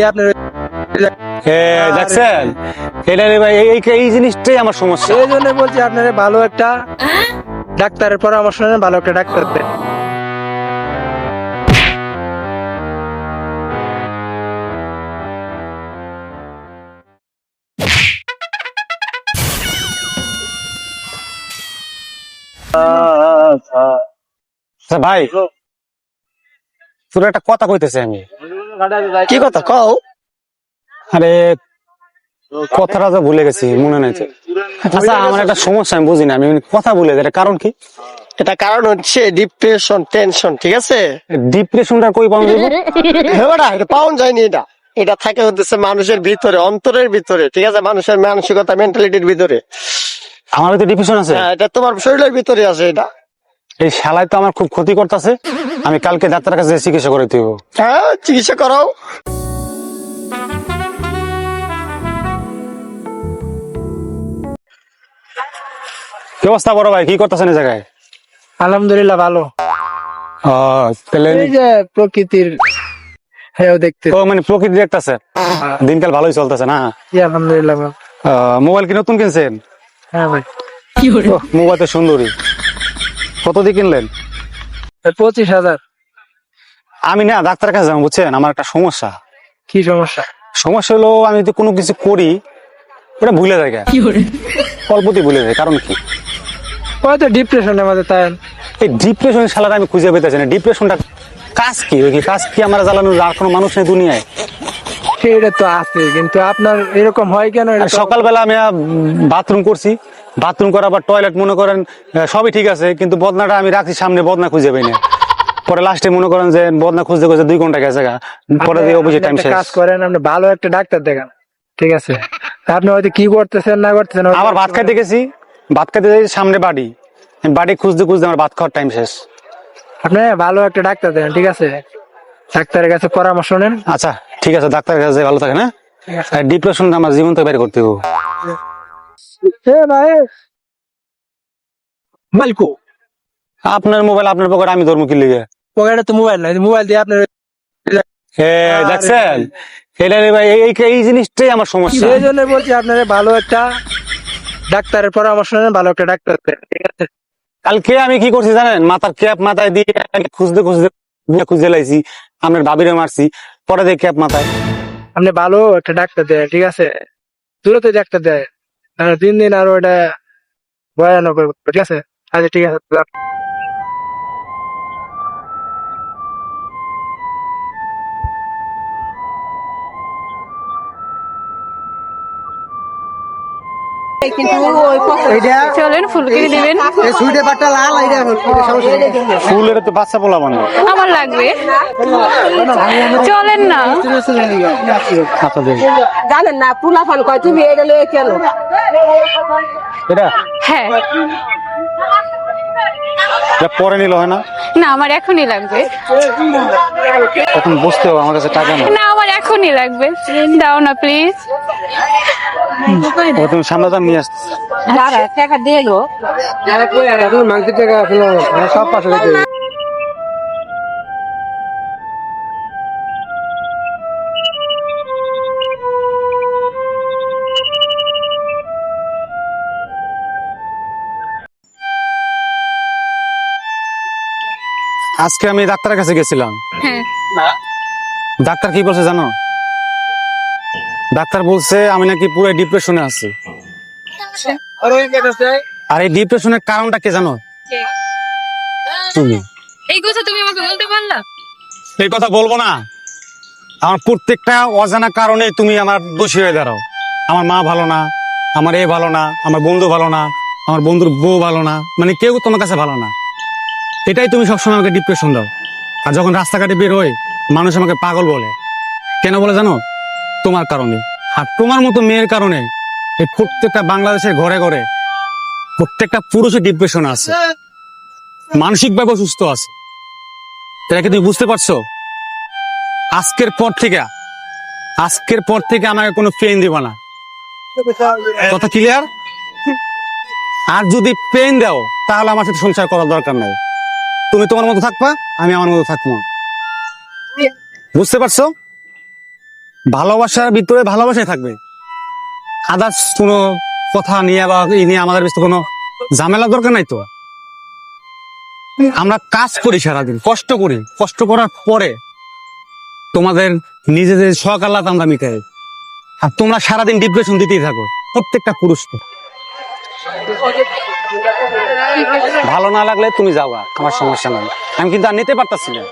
আপনার দেখছেন এটা ভাই এই জিনিসটাই আমার সমস্যা। এই জন্য বলছি আপনার ভালো একটা ডাক্তারের পরামর্শ নেন, ভালো একটা ডাক্তার দেন। আচ্ছা ভাই, তোর একটা কথা কইতেছে আমি। কি কথা কও? আরে কথাটা তো ভুলে গেছি, মনে নাই তো। আচ্ছা আমার একটা সমস্যা, আমি বুঝি না, আমি কথা ভুলে যাই, এটা কারণ কি? এটা কারণ হচ্ছে ডিপ্রেশন, টেনশন, ঠিক আছে? ডিপ্রেশনটা কই পাওয়া যাবে? হ্যাঁ, এটা পাওয়া যায়নি। এটা এটা থাকে হচ্ছে মানুষের ভিতরে, অন্তরের ভিতরে, ঠিক আছে? মানুষের মানসিকতা, মেন্টালিটির ভিতরে। আমার তো ডিপ্রেশন আছে। হ্যাঁ, এটা তোমার শরীরের ভিতরে আছে। এটা এই শালায় তো আমার খুব ক্ষতি করতেছে। আমি কালকে ডাক্তারের কাছে চিকিৎসা করে দিব। হ্যাঁ, চিকিৎসা করাও। কি অবস্থা বড় ভাই, কি করতেছেন এই জায়গায়? আলহামদুলিল্লাহ ভালো। তাহলে এই যে প্রকৃতির হ্যাঁ দেখতে। ও মানে প্রকৃতি দেখতেছে, দিনকাল ভালোই চলতেছে না? আলহামদুলিল্লাহ ভালো। মোবাইল কি নতুন কিনছেন? হ্যাঁ ভাই। মোবাইল তো সুন্দরী। কত দিয়ে কিনলেন? 25,000। আমি না ডাক্তারের কাছে যাবো, বুঝছেন? আমার একটা সমস্যা। কি সমস্যা? সমস্যা হলো আমি যদি কোনো কিছু করি ওটা ভুলে যায়, অল্পতেই ভুলে যায়। কারণ কি? হয়তো ডিপ্রেশনের মধ্যে তাই। এই ডিপ্রেশন শালাটা আমি খুঁজে পেতেছি না। ডিপ্রেশনটা কাজ কি? ওই কাজ কি আমার জ্বালানোর আর কোনো মানুষ নেই দুনিয়ায়? এটা তো আছে, কিন্তু আপনার এরকম হয় কেন? আর সকালবেলা আমি বাথরুম করছি, বাথরুম করার পর টয়লেট মনে করেন সবই ঠিক আছে, কিন্তু বদনাটা আমি রাখছি সামনে, বদনা খুঁজে পাই না। পরে লাস্টে মনে করেন যে বদনা খুঁজতে খুঁজতে 2 ঘন্টা গেছে। পরে দিয়ে অফিসের টাইম শেষ। কাজ করেন, আপনি ভালো একটা ডাক্তার দেখান, ঠিক আছে? আপনি হয়তো কি করতেছেন না করতেছেন। আবার ভাত খাইতে গেছি, ভাত খাইতে যাই সামনে বাড়ি, বাড়ি খুঁজতে খুঁজতে আমার ভাত খাওয়ার টাইম শেষ। আপনি ভালো একটা ডাক্তার দেন, ঠিক আছে? ডাক্তারের কাছে পরামর্শ নেন। আচ্ছা ঠিক আছে, ডাক্তারের কাছে ভালো থাকে না? ডিপ্রেশন আমার জীবন থেকে বের করতে হবে। মালকো, আপনার মোবাইল আপনার পকেটে, আমি ধর্ম কি লিগে? পকেটে তো মোবাইল নাই, মোবাইল দিয়ে আপনার। দেখছেন এটা ভাই এই জিনিসটাই আমার সমস্যা। সেই জন্য বলছি আপনার ভালো একটা ডাক্তারের পরামর্শ নেন, ভালো একটা ডাক্তার দেন, ঠিক আছে? কালকে আমি কি করছি জানেন? মাথার ক্যাপ মাথায় দিয়ে খুঁজতে খুঁজতে খুঁজে লাইছি, আপনার ভাবিরে মারছি, পরে দিয়ে ক্যাপ মাথায়। আপনি ভালো একটা ডাক্তার দেন, ঠিক আছে? দূরতে ডাক্তার দেয়, তাহলে দিন দিন আরো এটা ভয়ানক হয়ে উঠবে, ঠিক আছে? আচ্ছা ঠিক আছে। চলেন ফুল কিনে দিবেন। ফুলের তো বাচ্চা পোলা মানে আমার লাগবে, চলেন না। জানেন না পুলাফান কয় তুমি এটা লয়ে কেন? এটা হ্যাঁ, এটা পরে নিলে হয় না? না আমার এখনই লাগবে। তখন বুঝতে হবে আমার কাছে টাকা নেই। না আমার এখনই লাগবে, দাও না প্লিজ। তুমি সামনে দাম নিয়ে আসতে। দাঁড়া টাকা দিয়ে গো। সব পাশে আজকে আমি ডাক্তারের কাছে গেছিলাম। হ্যাঁ, ডাক্তার কি বলছে জানো? ডাক্তার বলছে আমি নাকি পুরো ডিপ্রেশনে আছি। আর এই ডিপ্রেশনের কারণটা কে জানো? তুমি। এই কথা তুমি আমাকে বলতে পারলা? এই কথা বলবো না। আমার প্রত্যেকটা অজানা কারণে তুমি আমার দোষী হয়ে দাঁড়াও। আমার মা ভালো না, আমার এ ভালো না, আমার বন্ধু ভালো না, আমার বন্ধুর বউ ভালো না, মানে কেউ তোমার কাছে ভালো না। এটাই তুমি সবসময় আমাকে ডিপ্রেশন দাও। আর যখন রাস্তাঘাটে বের হই মানুষ আমাকে পাগল বলে। কেন বলে জানো? তোমার কারণে। আর তোমার মতো মেয়ের কারণে এই প্রত্যেকটা বাংলাদেশের ঘরে ঘরে প্রত্যেকটা পুরুষের ডিপ্রেশন আছে, মানসিকভাবে সুস্থ আছে। এটা কি তুমি বুঝতে পারছো? আজকের পর থেকে আমাকে কোনো পেন দিবা না, কথা ক্লিয়ার? আর যদি পেন দাও তাহলে আমার সাথে সংসার করার দরকার নাই। তুমি তোমার মতো থাকবা, আমি আমার মতো থাকবো। বুঝতে পারছো? ভালোবাসার ভিতরে ভালোবাসাই থাকবে, আদার্স কোনো কথা নিয়ে বা এই নিয়ে আমাদের ভিতরে কোনো ঝামেলা দরকার নাই তো। আমরা কাজ করি সারাদিন, কষ্ট করি, কষ্ট করার পরে তোমাদের নিজেদের শখ আহ্লাদ আমরা মিটাই, আর তোমরা সারাদিন ডিপ্রেশন দিতেই থাকো প্রত্যেকটা পুরুষকে। ভালো না লাগলে তুমি যাওয়া, আমার সমস্যা নাই, আমি কিন্তু আর নিতে পারতাছি না।